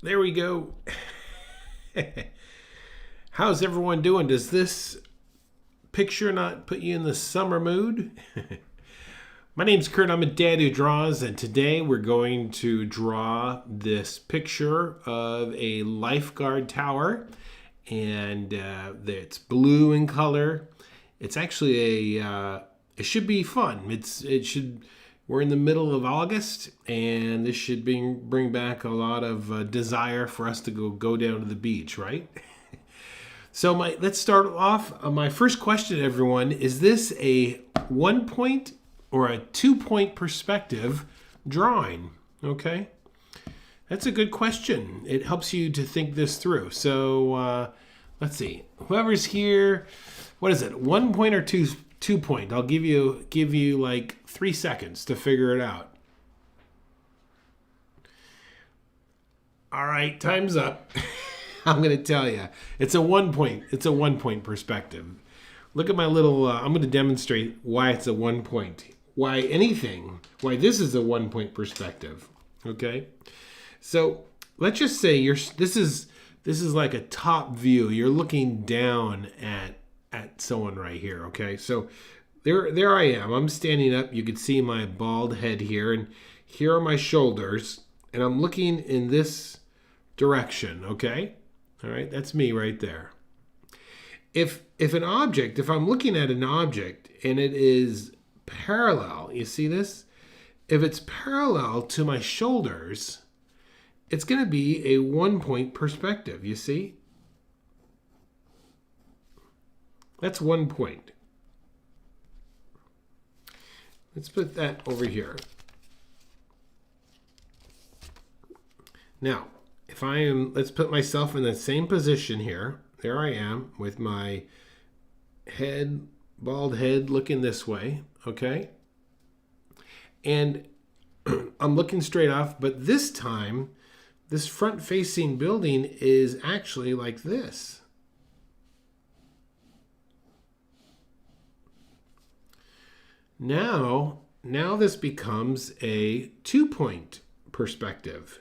There we go. How's everyone doing? Does this picture not put you in the summer mood? My name's Kurt. I'm a dad who draws, and today we're going to draw this picture of a Lifeguard tower, and it's blue in color. It's actually it should be fun. We're in the middle of August, and this should bring back a lot of desire for us to go down to the beach, right? So let's start off. My first question, everyone, is this a 1 point or a 2 point perspective drawing? Okay, that's a good question. It helps you to think this through. So let's see. Whoever's here, what is it? 1 point or two point? I'll give you like 3 seconds to figure it out. All right, time's up. I'm going to tell you. It's a 1 point. It's a 1 point perspective. Look at my little, I'm going to demonstrate why it's a 1 point. Why this is a 1 point perspective. Okay? So let's just say this is like a top view. You're looking down at someone right here. Okay? So there I am. I'm standing up. You can see my bald head here, and here are my shoulders, and I'm looking in this direction. Okay? All right, that's me right there. If I'm looking at an object and it is parallel, you see this? If it's parallel to my shoulders, it's going to be a 1 point perspective, you see? That's 1 point. Let's put that over here. Now, let's put myself in the same position here. There I am with my bald head looking this way, okay? And I'm looking straight off, but this time, this front-facing building is actually like this. Now this becomes a 2 point perspective,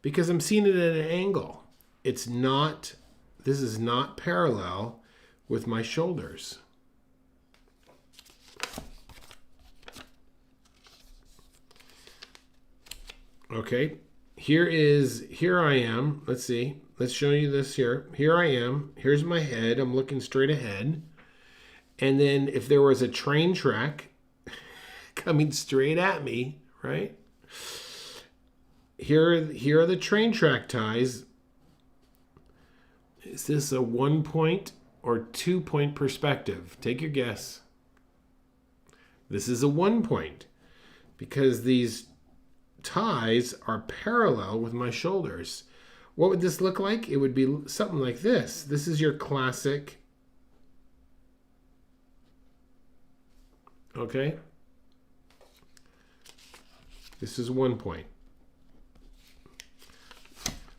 because I'm seeing it at an angle. This is not parallel with my shoulders. Okay, here I am. Let's see. Let's show you this here. Here I am. Here's my head. I'm looking straight ahead. And then if there was a train track coming straight at me, right? Here are the train track ties. Is this a 1 point or 2 point perspective? Take your guess. This is a 1 point because these ties are parallel with my shoulders. What would this look like? It would be something like this. This is your classic. Okay? This is 1 point.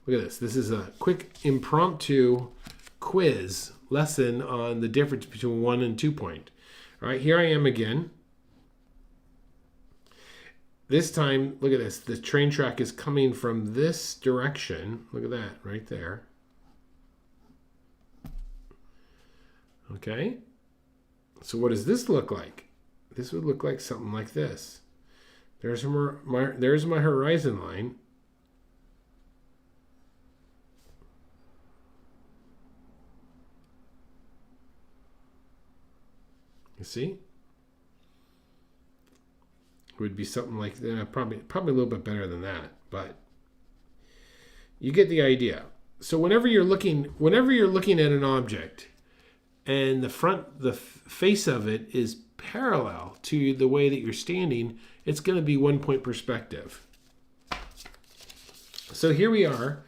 Look at this. This is a quick impromptu quiz lesson on the difference between 1 and 2 point. All right, here I am again. This time, look at this. The train track is coming from this direction. Look at that right there. Okay. So what does this look like? This would look like something like this. There's my horizon line. You see? It would be something like that. Probably a little bit better than that, but you get the idea. So whenever you're looking at an object and the face of it is parallel to the way that you're standing, it's going to be 1 point perspective. So here we are.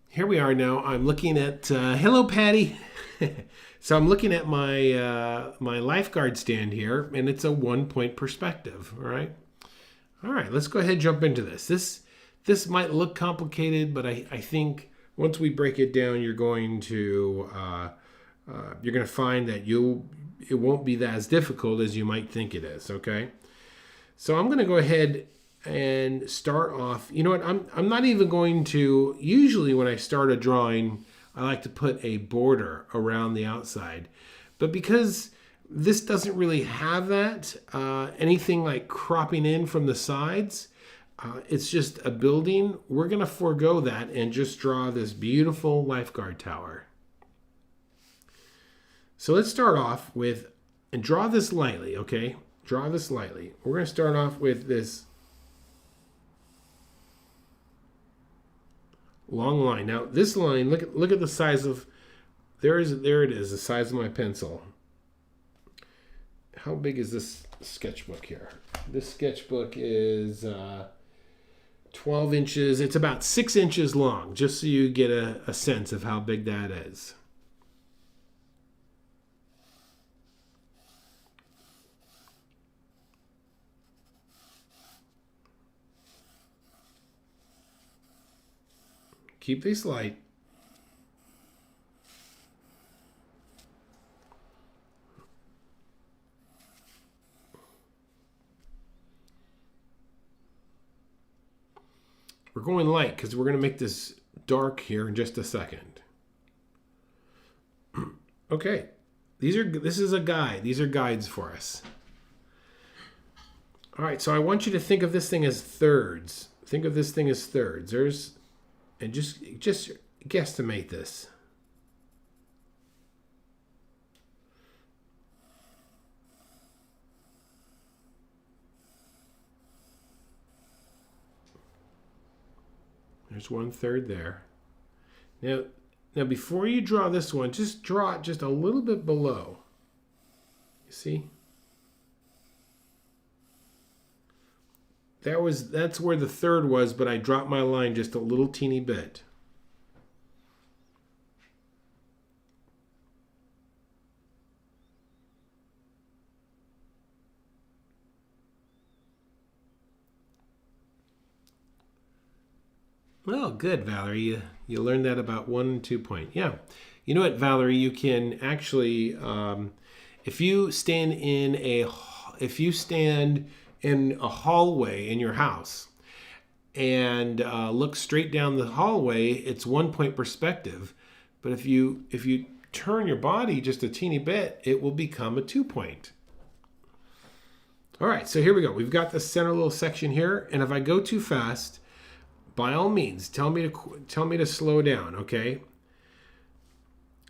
Here we are now. I'm looking at hello, Patty. So I'm looking at my my Lifeguard stand here, and it's a 1 point perspective. All right. Let's go ahead and jump into this. This might look complicated, but I think once we break it down, you're going to find that it won't be as difficult as you might think it is. Okay. So I'm going to go ahead and start off. You know what? I'm not even going to. Usually, when I start a drawing, I like to put a border around the outside, but because this doesn't really have that anything like cropping in from the sides. It's just a building. We're going to forego that and just draw this beautiful lifeguard tower. So let's start off with, and draw this lightly, okay? Draw this lightly. We're going to start off with this long line. Now this line, look at the size of, there it is, the size of my pencil. How big is this sketchbook here? This sketchbook is 12 inches. It's about 6 inches long, just so you get a sense of how big that is. Keep these light. We're going light because we're going to make this dark here in just a second. Okay, this is a guide. These are guides for us. All right, so I want you to think of this thing as thirds. Think of this thing as thirds. And just guesstimate this. There's 1/3 there. Now before you draw this one, just draw it just a little bit below. You see? That's where the third was, but I dropped my line just a little teeny bit. Well, good, Valerie. You learned that about 1 and 2 point. Yeah. You know what, Valerie? You can actually, if you stand in a hallway in your house and look straight down the hallway, it's 1 point perspective. But if you turn your body just a teeny bit, it will become a 2 point. All right, so here we go. We've got the center little section here, and if I go too fast, by all means, tell me to slow down, okay?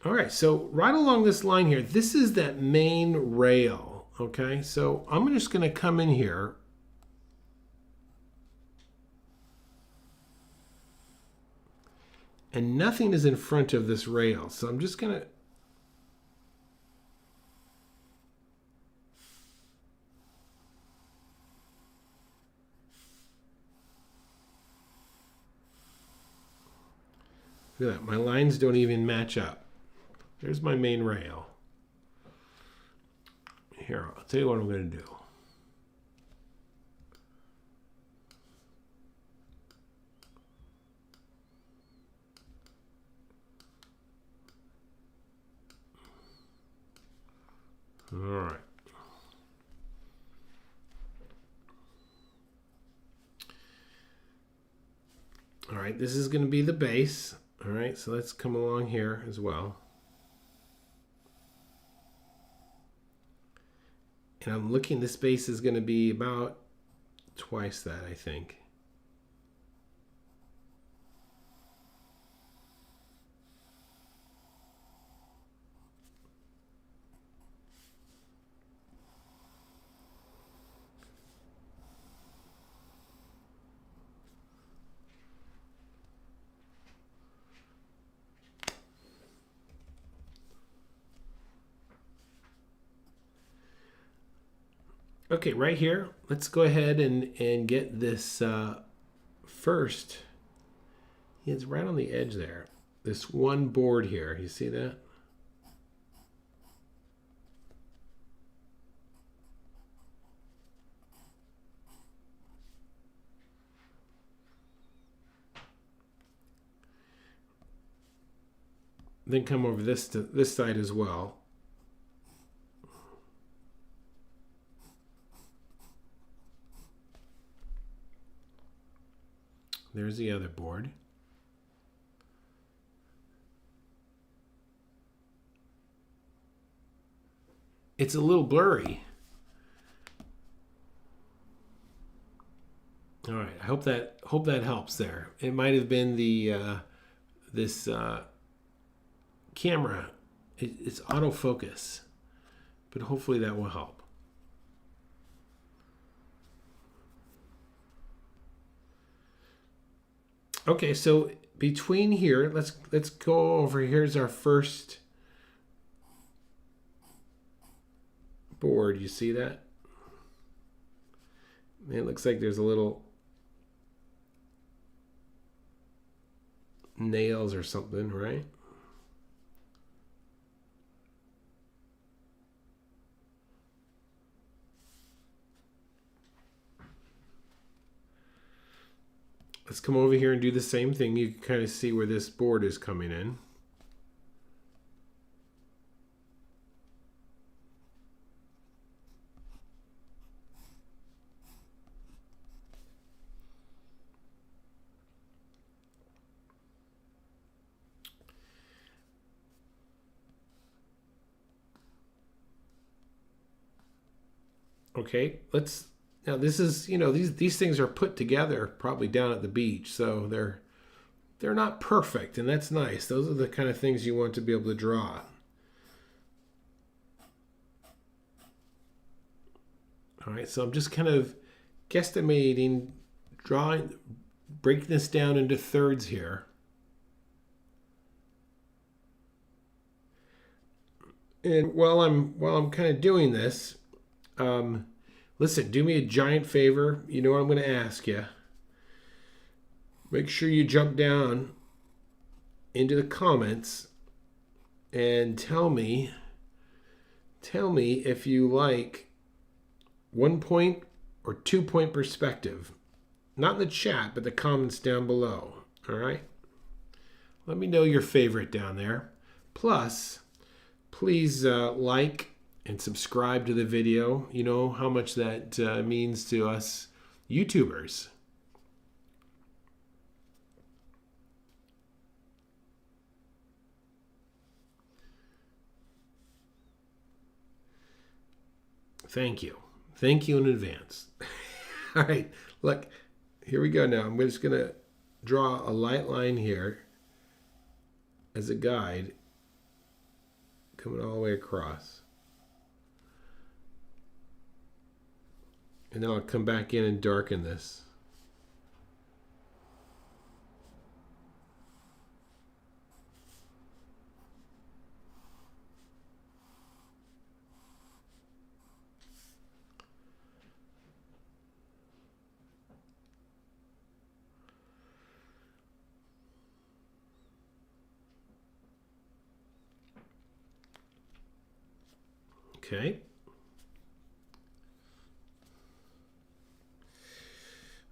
All right, so right along this line here, this is that main rail, okay? So I'm just going to come in here. And nothing is in front of this rail, so I'm just going to... Look at that, my lines don't even match up. There's my main rail. Here, I'll tell you what I'm going to do. All right. All right, this is going to be the base. All right, so let's come along here as well. And I'm looking, this base is going to be about twice that, I think. Okay, right here, let's go ahead and get this first. It's right on the edge there. This one board here, you see that? Then come over this to this side as well. There's the other board. It's a little blurry. All right, I hope that helps there. It might have been the this camera. It's autofocus, but hopefully that will help. Okay, so between here, let's go over. Here's our first board. You see that? It looks like there's a little nails or something, right? Let's come over here and do the same thing. You can kind of see where this board is coming in. Okay, now this is, these things are put together probably down at the beach, so they're not perfect, and that's nice. Those are the kind of things you want to be able to draw. All right, so I'm just kind of guesstimating, breaking this down into thirds here. And while I'm kind of doing this, listen, do me a giant favor. You know what I'm going to ask you. Make sure you jump down into the comments and tell me if you like 1 point or 2 point perspective. Not in the chat, but the comments down below. All right? Let me know your favorite down there. Plus, please like and subscribe to the video. You know how much that means to us YouTubers. Thank you. Thank you in advance. All right, look, here we go now. I'm just going to draw a light line here as a guide coming all the way across. And then I'll come back in and darken this. Okay.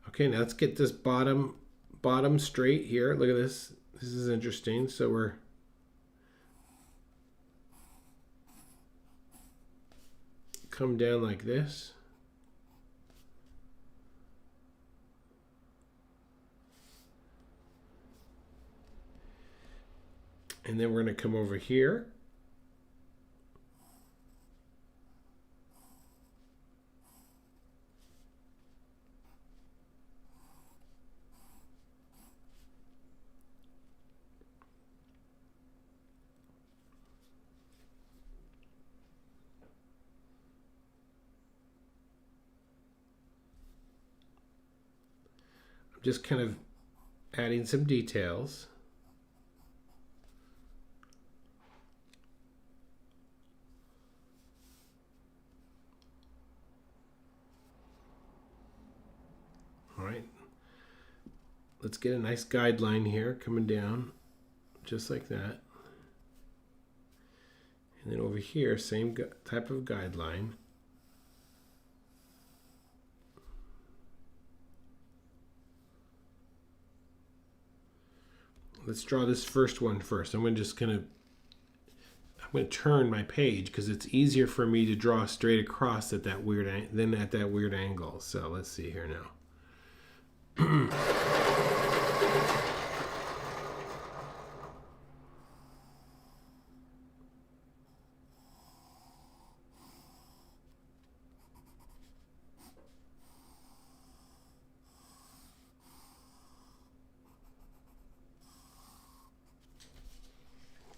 Okay, now let's get this bottom straight here. Look at this. This is interesting. So we're come down like this. And then we're going to come over here. Just kind of adding some details. All right. Let's get a nice guideline here coming down just like that. And then over here, same type of guideline. Let's draw this first one first. I'm going to turn my page because it's easier for me to draw straight across than at that weird angle. So let's see here now.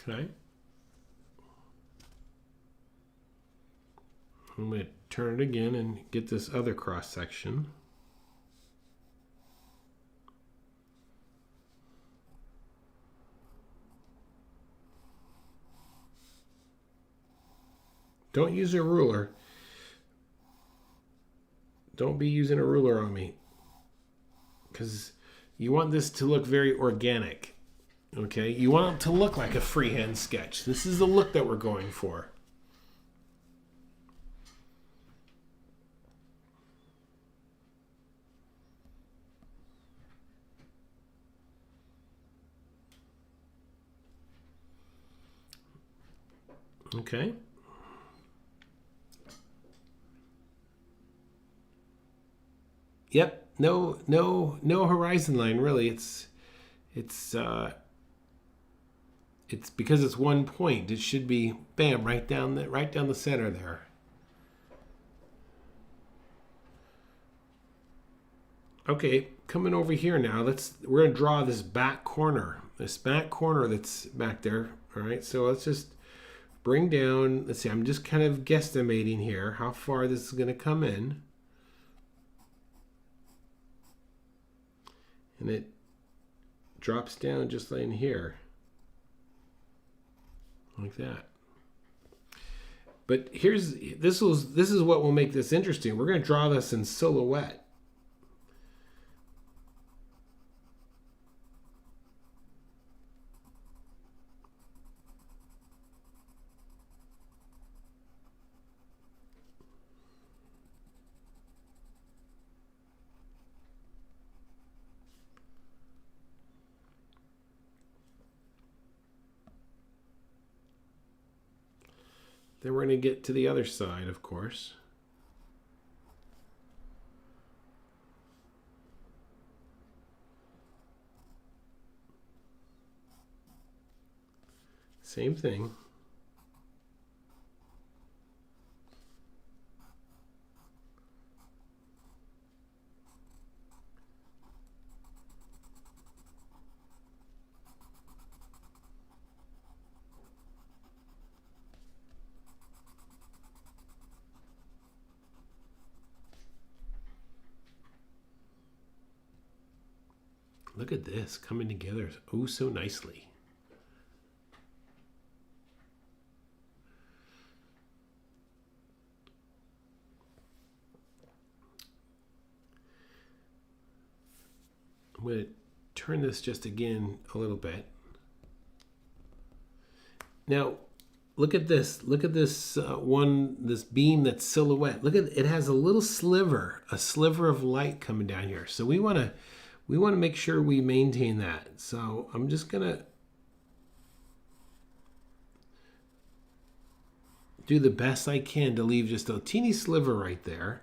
Okay. I'm going to turn it again and get this other cross section. Don't use a ruler. Don't be using a ruler on me, because you want this to look very organic. Okay, you want it to look like a freehand sketch. This is the look that we're going for. Okay. Yep. No horizon line really. It's because it's one point. It should be bam right down the center there. Okay, coming over here now. We're gonna draw this back corner. This back corner that's back there. All right. So let's just bring down. Let's see. I'm just kind of guesstimating here how far this is gonna come in. And it drops down just like in here, like that. But this is what will make this interesting. We're going to draw this in silhouette. Then we're going to get to the other side, of course. Same thing. Look at this coming together oh so nicely. I'm going to turn this just again a little bit. Now, look at this. Look at this this beam that's silhouette. Look at it has a little sliver of light coming down here. So we want to make sure we maintain that. So I'm just gonna do the best I can to leave just a teeny sliver right there.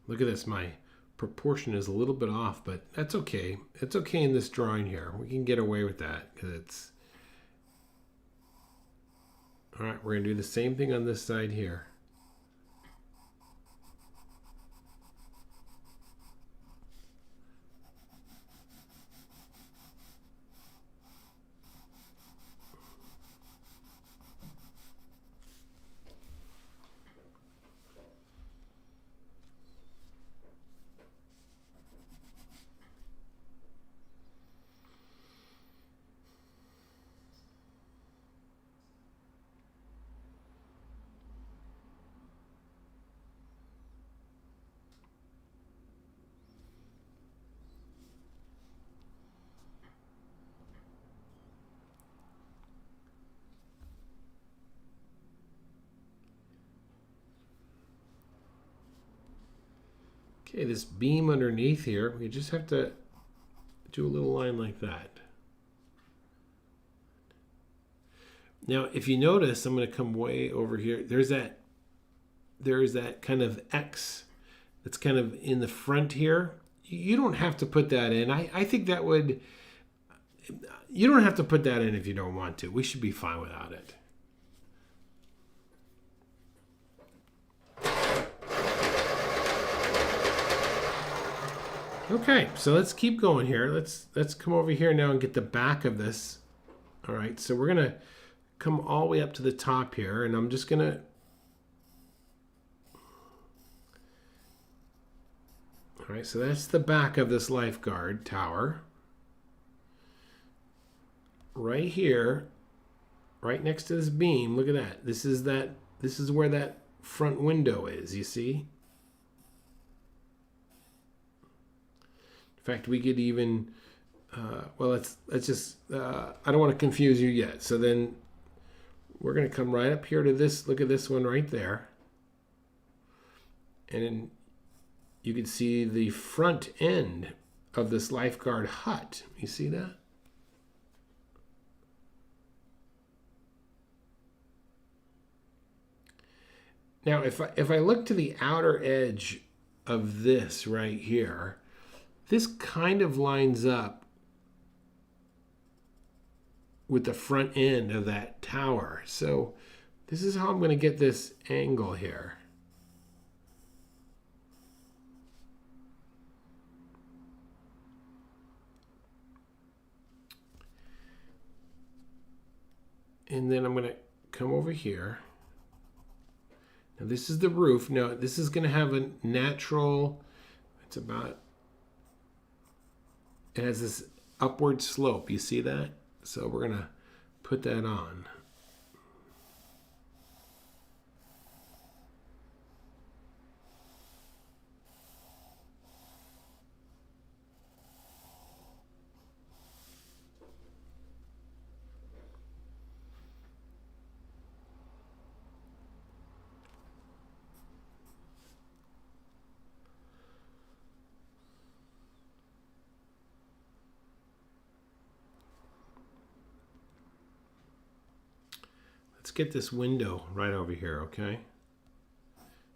Look at this, my proportion is a little bit off, but that's okay. It's okay in this drawing here. We can get away with that because it's... All right, we're gonna do the same thing on this side here. Okay, this beam underneath here, we just have to do a little line like that. Now, if you notice, I'm going to come way over here. There's that kind of X that's kind of in the front here. You don't have to put that in. I think that would, you don't have to put that in if you don't want to. We should be fine without it. Okay, so let's keep going here. Let's come over here now and get the back of this. All right, so we're gonna come all the way up to the top here, and I'm just gonna all right, so that's the back of this Lifeguard tower. Right here, right next to this beam, look at that. This is where that front window is, you see? In fact, we could even, well, let's just, I don't want to confuse you yet. So then we're going to come right up here to this, look at this one right there. And then you can see the front end of this Lifeguard hut. You see that? Now, if I look to the outer edge of this right here, this kind of lines up with the front end of that tower. So this is how I'm going to get this angle here. And then I'm going to come over here. Now this is the roof. Now this is going to have a natural, it's about, it has this upward slope. You see that? So we're going to put that on. Let's get this window right over here, okay?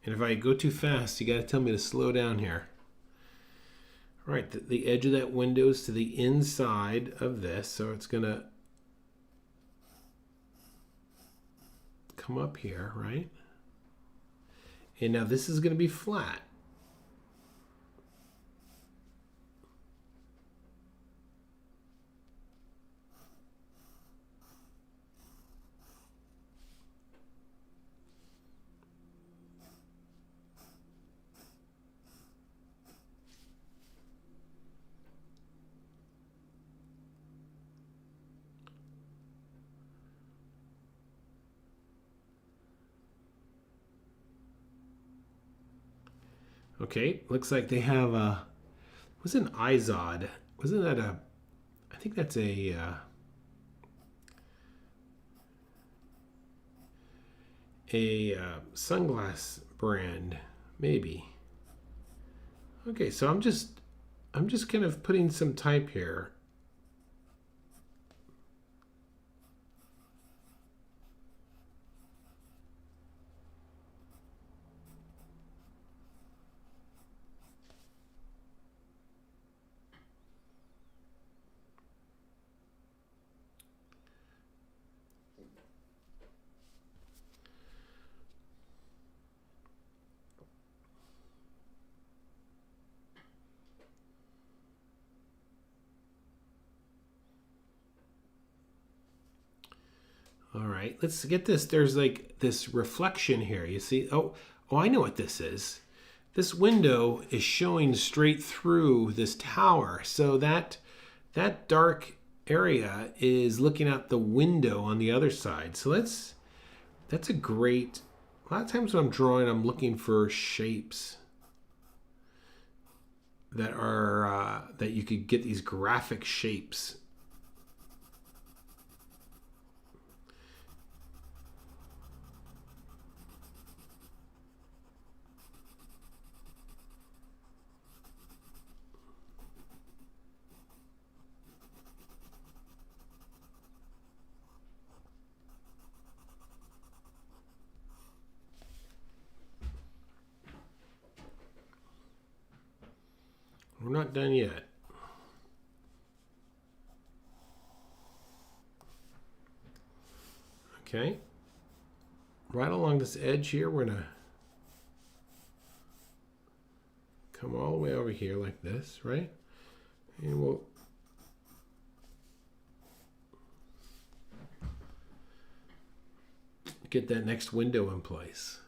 And if I go too fast, you got to tell me to slow down here. All right, the edge of that window is to the inside of this, so it's going to come up here, right? And now this is going to be flat. Okay, looks like they have a, what's an iZod? Wasn't that a, I think that's a sunglass brand, maybe. Okay, so I'm just kind of putting some type here. All right, let's get this. There's like this reflection here. You see? Oh, I know what this is. This window is showing straight through this tower. So that dark area is looking out the window on the other side. So that's a great, a lot of times when I'm drawing, I'm looking for shapes that are, that you could get these graphic shapes. We're not done yet. Okay. Right along this edge here, we're gonna come all the way over here like this, right? And we'll get that next window in place.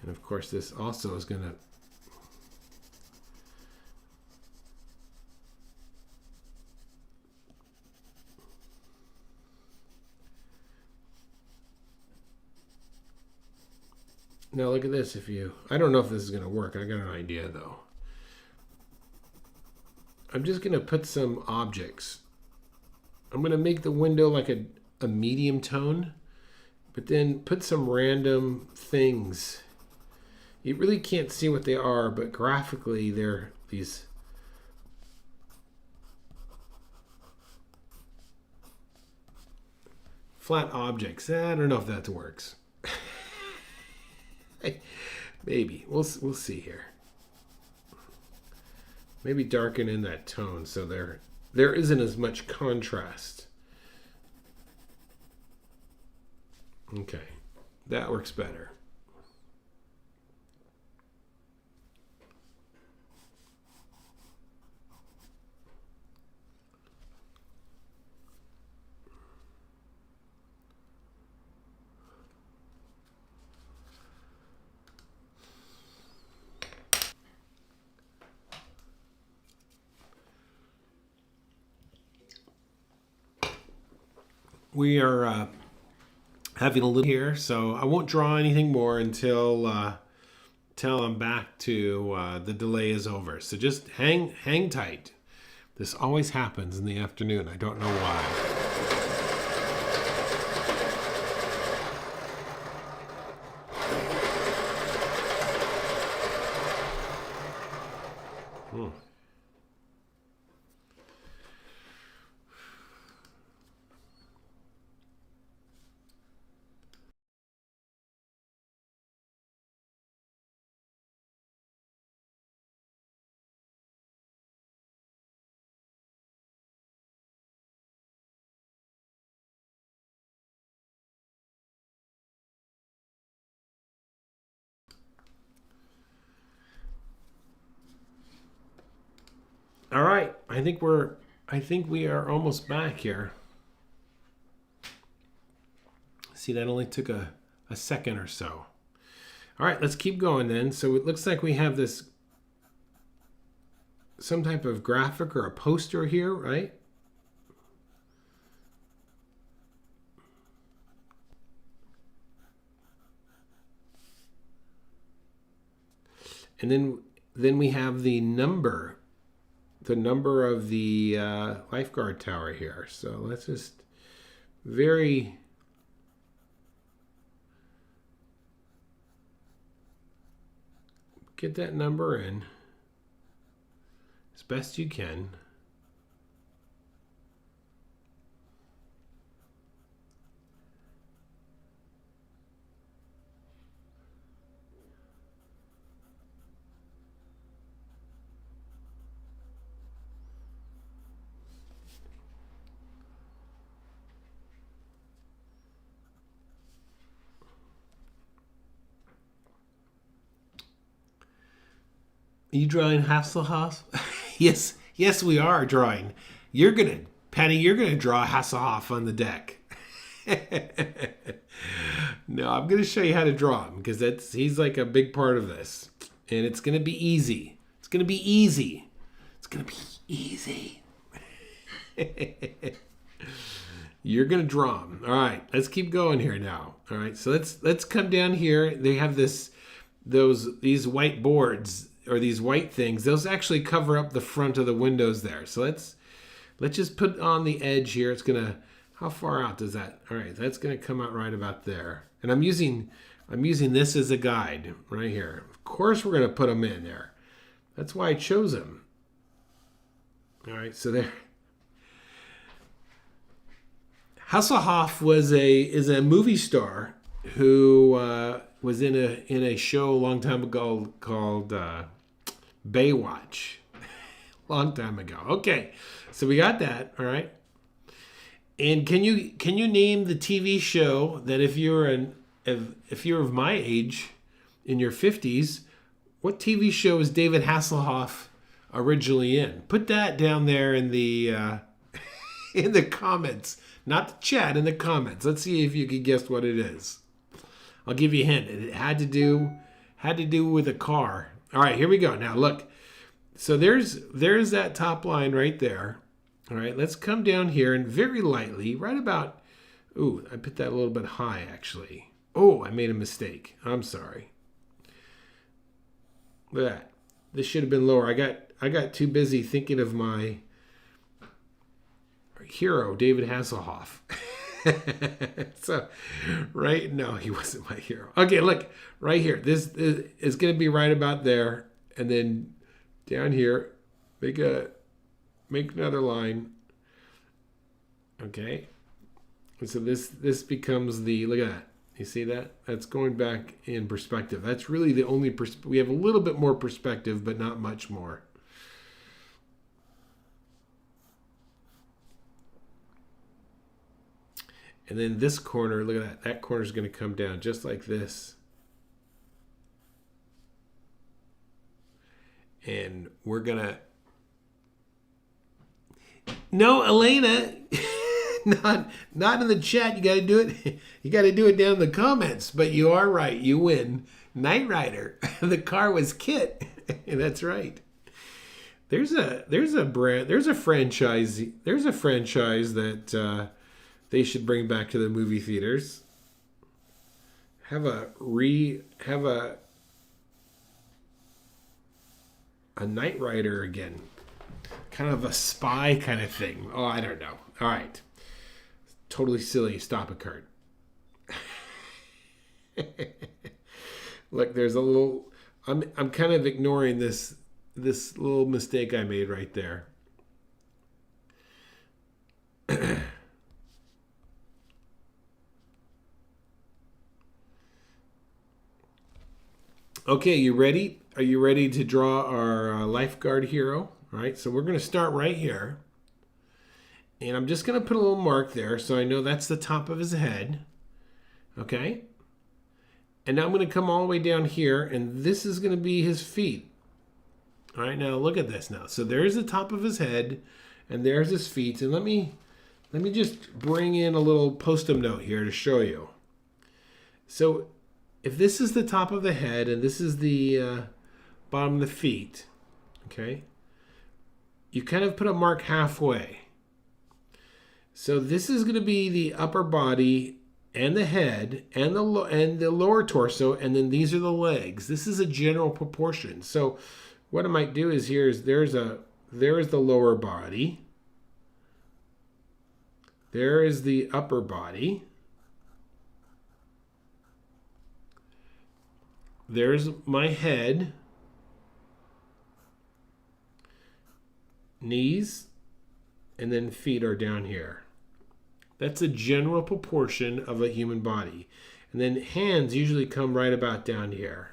And of course, this also is going to now look at this. I don't know if this is going to work. I got an idea though. I'm just going to put some objects. I'm going to make the window like a medium tone, but then put some random things. You really can't see what they are, but graphically they're these flat objects. I don't know if that works. Maybe. We'll see here. Maybe darken in that tone so there isn't as much contrast. Okay. That works better. We are having a little here, so I won't draw anything more until I'm back to the delay is over. So just hang tight. This always happens in the afternoon. I don't know why. All right, I think we are almost back here. See, that only took a second or so. All right, let's keep going then. So it looks like we have this some type of graphic or a poster here, right? And then we have the number of the Lifeguard tower here. So let's just get that number in as best you can. Are you drawing Hasselhoff? yes, we are drawing. Penny, you're gonna draw Hasselhoff on the deck. No, I'm gonna show you how to draw him because he's like a big part of this, and it's gonna be easy. It's gonna be easy. It's gonna be easy. You're gonna draw him. All right, let's keep going here now. All right, so let's come down here. They have these white boards. Or these white things, those actually cover up the front of the windows there. So let's just put on the edge here. It's gonna, how far out does that? All right, that's gonna come out right about there. And I'm using this as a guide right here. Of course, we're gonna put them in there. That's why I chose them. All right, so there. Hasselhoff is a movie star who was in a show a long time ago called Baywatch. Long time ago. Okay, so we got that. All right. And can you name the TV show that if you're of my age, in your 50s, what TV show is David Hasselhoff originally in? Put that down there in the in the comments, not the chat, in the comments. Let's see if you can guess what it is. I'll give you a hint. It had to do with a car. All right, here we go. Now look. So there's that top line right there. All right, let's come down here and very lightly, right about, ooh, I put that a little bit high actually. Oh, I made a mistake. I'm sorry. Look at that. This should have been lower. I got too busy thinking of my hero, David Hasselhoff. So, right? No, he wasn't my hero. Okay, look, right here. This is going to be right about there. And then down here, make another line. Okay. And so this becomes the, look at that. You see that? That's going back in perspective. That's really the only, we have a little bit more perspective, but not much more. And then this corner, look at that. That corner is going to come down just like this. And we're going to, no, Elena, not in the chat. You got to do it. You got to do it down in the comments. But you are right. You win. Knight Rider. The car was Kit. That's right. There's a brand. There's a franchise. There's a franchise that they should bring back to the movie theaters. Have a Knight Rider again. Kind of a spy kind of thing. Oh, I don't know. All right. Totally silly. Stop it, Kurt. Look, there's a little, I'm kind of ignoring this little mistake I made right there. Okay, you ready? Are you ready to draw our lifeguard hero? All right, so we're going to start right here. And I'm just going to put a little mark there so I know that's the top of his head. Okay? And now I'm going to come all the way down here, and this is going to be his feet. All right, now look at this now. So there's the top of his head, and there's his feet. And let me just bring in a little post-it note here to show you. So if this is the top of the head, and this is the bottom of the feet, okay? You kind of put a mark halfway. So this is going to be the upper body and the head and the lower torso, and then these are the legs. This is a general proportion. So what I might do is there is the lower body. There is the upper body. There's my head. Knees, and then feet are down here. That's a general proportion of a human body. And then hands usually come right about down here.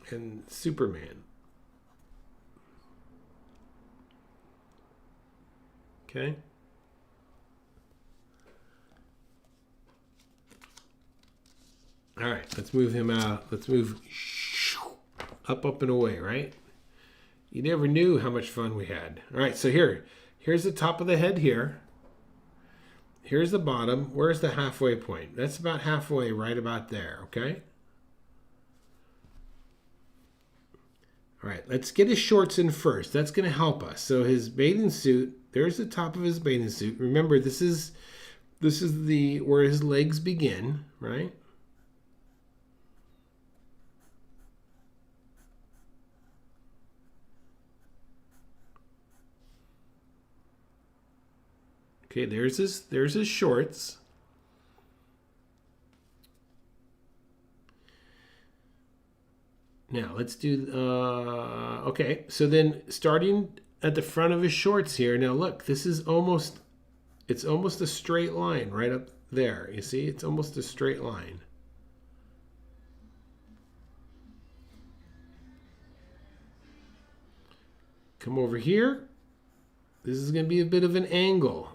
And Superman. Okay. All right, let's move him out. Let's move up and away, right? You never knew how much fun we had. All right, so here's the top of the head here. Here's the bottom. Where's the halfway point? That's about halfway, right about there, okay? All right, let's get his shorts in first. That's going to help us. So his bathing suit, there's the top of his bathing suit. Remember, this is where his legs begin, right? Okay, there's his shorts. Now let's do, okay, so then starting at the front of his shorts here, now look, it's almost a straight line right up there. You see, it's almost a straight line. Come over here. This is going to be a bit of an angle,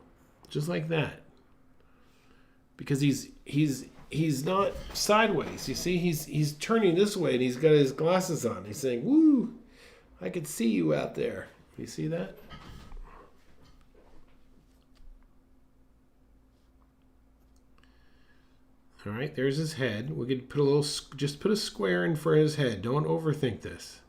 just like that. Because he's not sideways. You see, he's turning this way and he's got his glasses on. He's saying, "Woo, I could see you out there." You see that? All right, there's his head. We could put a little, just put a square in for his head. Don't overthink this.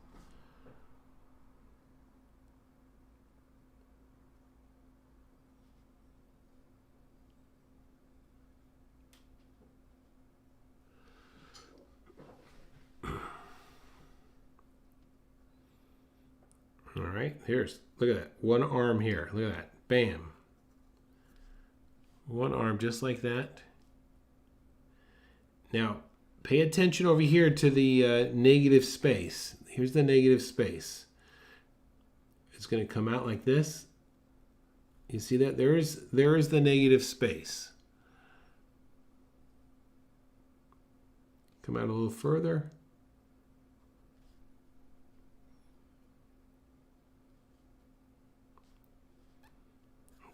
All right, here's, look at that. One arm here. Look at that. Bam. One arm just like that. Now, pay attention over here to the negative space. Here's the negative space. It's going to come out like this. You see that? There is the negative space. Come out a little further.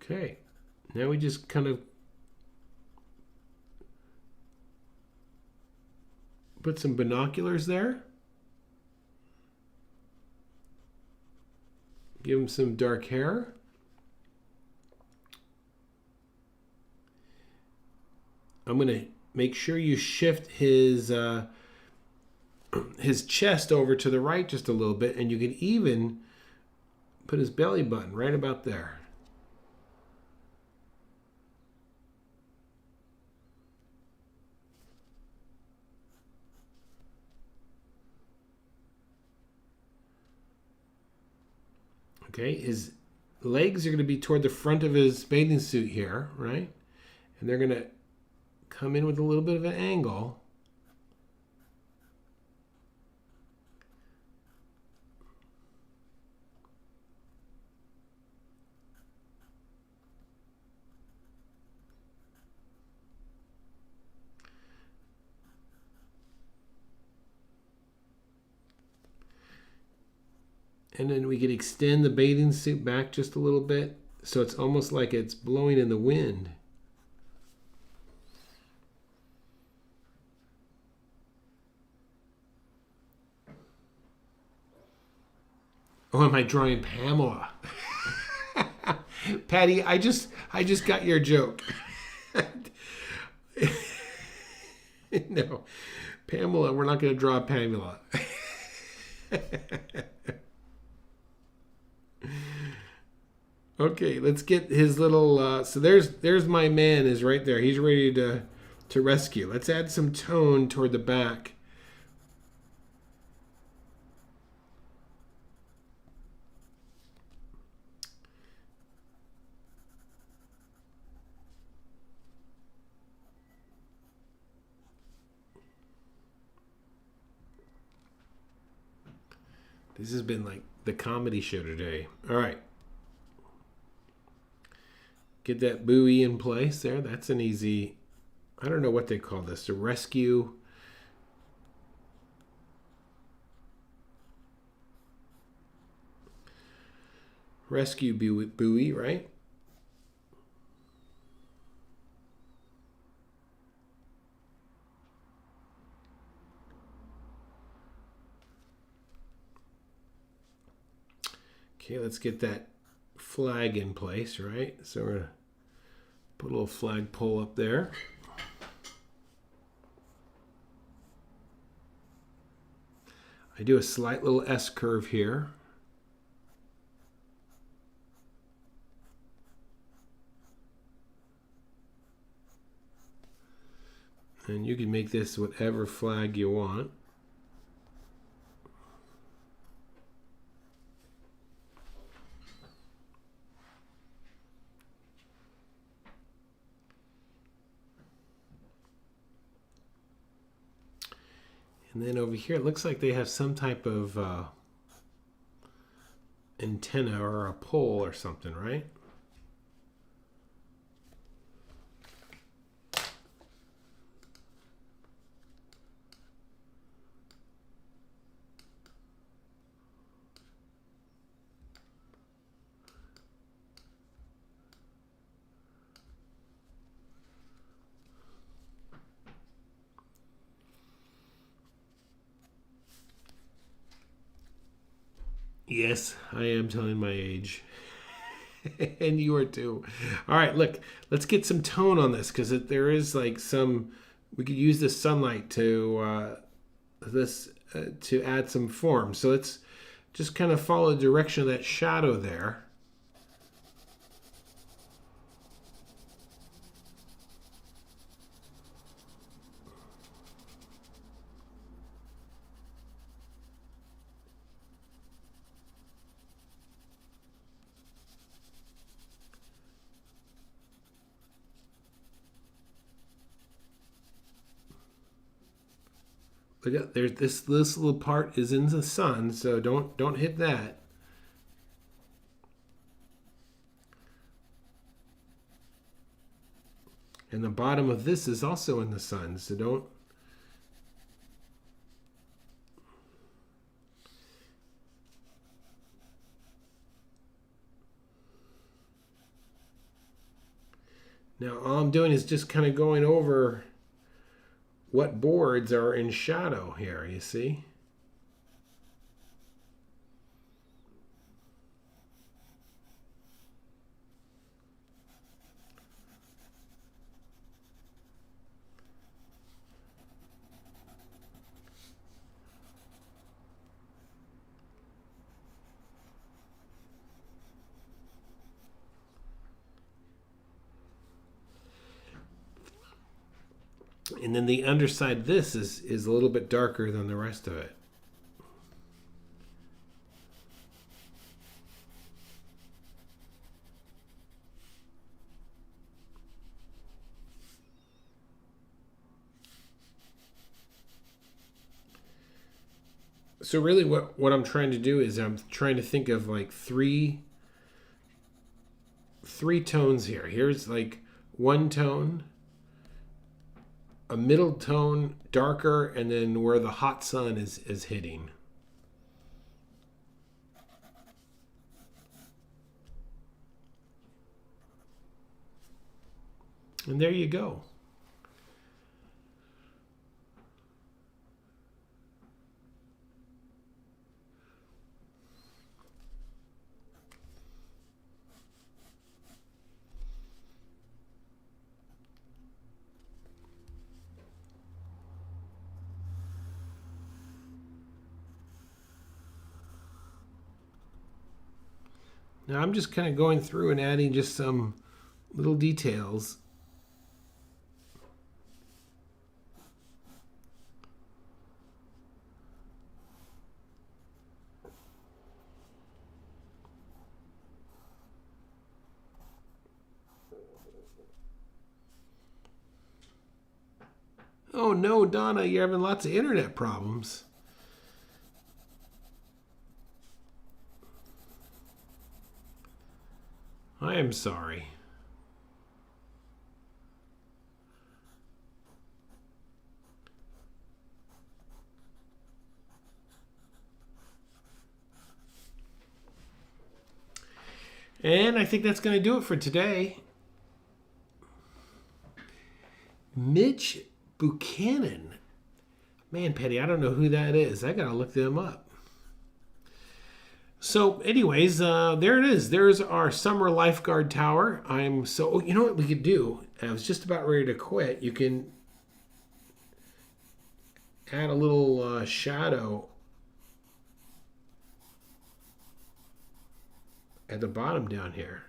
Okay, now we just kind of put some binoculars there. Give him some dark hair. I'm going to make sure you shift his chest over to the right just a little bit, and you can even put his belly button right about there. Okay, his legs are going to be toward the front of his bathing suit here, right? And they're going to come in with a little bit of an angle. And then we could extend the bathing suit back just a little bit, so it's almost like it's blowing in the wind. Oh, am I drawing Pamela? Patty, I just got your joke. No, Pamela, we're not going to draw Pamela. Okay, let's get his little. So there's my man is right there. He's ready to rescue. Let's add some tone toward the back. This has been like the comedy show today. All right. Get that buoy in place there. That's an easy, I don't know what they call this, a rescue. Rescue buoy, right? Okay, let's get that flag in place, right? So we're gonna put a little flag pole up there. I do a slight little S curve here. And you can make this whatever flag you want. And then over here, it looks like they have some type of antenna or a pole or something, right? Yes, I am telling my age. And you are too. All right, look, let's get some tone on this because there is like some. We could use this sunlight to add some form. So let's just kind of follow the direction of that shadow there. Look at there's this little part is in the sun, so don't hit that. And the bottom of this is also in the sun, so don't. Now all I'm doing is just kind of going over what boards are in shadow here, you see? And then the underside of this is a little bit darker than the rest of it. So really what I'm trying to do is I'm trying to think of like three tones here. Here's like one tone, a middle tone, darker, and then where the hot sun is hitting. And there you go. Now I'm just kind of going through and adding just some little details. Oh no, Donna, you're having lots of internet problems. I am sorry. And I think that's going to do it for today. Mitch Buchanan. Man, Petty, I don't know who that is. I got to look them up. So, anyways, there it is. There's our summer lifeguard tower. You know what we could do? I was just about ready to quit. You can add a little shadow at the bottom down here.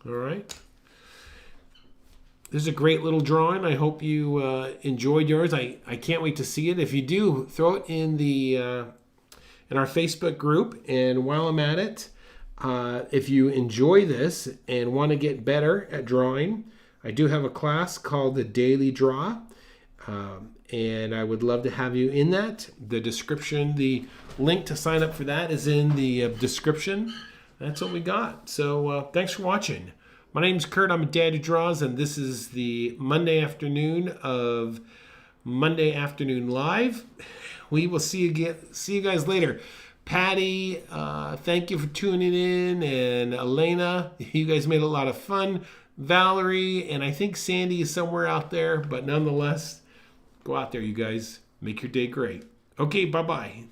All right. This is a great little drawing. I hope you enjoyed yours. I can't wait to see it. If you do, throw it in in our Facebook group. And while I'm at it, if you enjoy this and want to get better at drawing, I do have a class called the Daily Draw. And I would love to have you in that. The link to sign up for that is in the description. That's what we got. So thanks for watching. My name's Kurt. I'm a dad who draws, and this is the Monday afternoon of Monday Afternoon Live. We will see you guys later. Patty, thank you for tuning in, and Elena, you guys made a lot of fun. Valerie, and I think Sandy is somewhere out there, but nonetheless, go out there, you guys. Make your day great. Okay, bye-bye.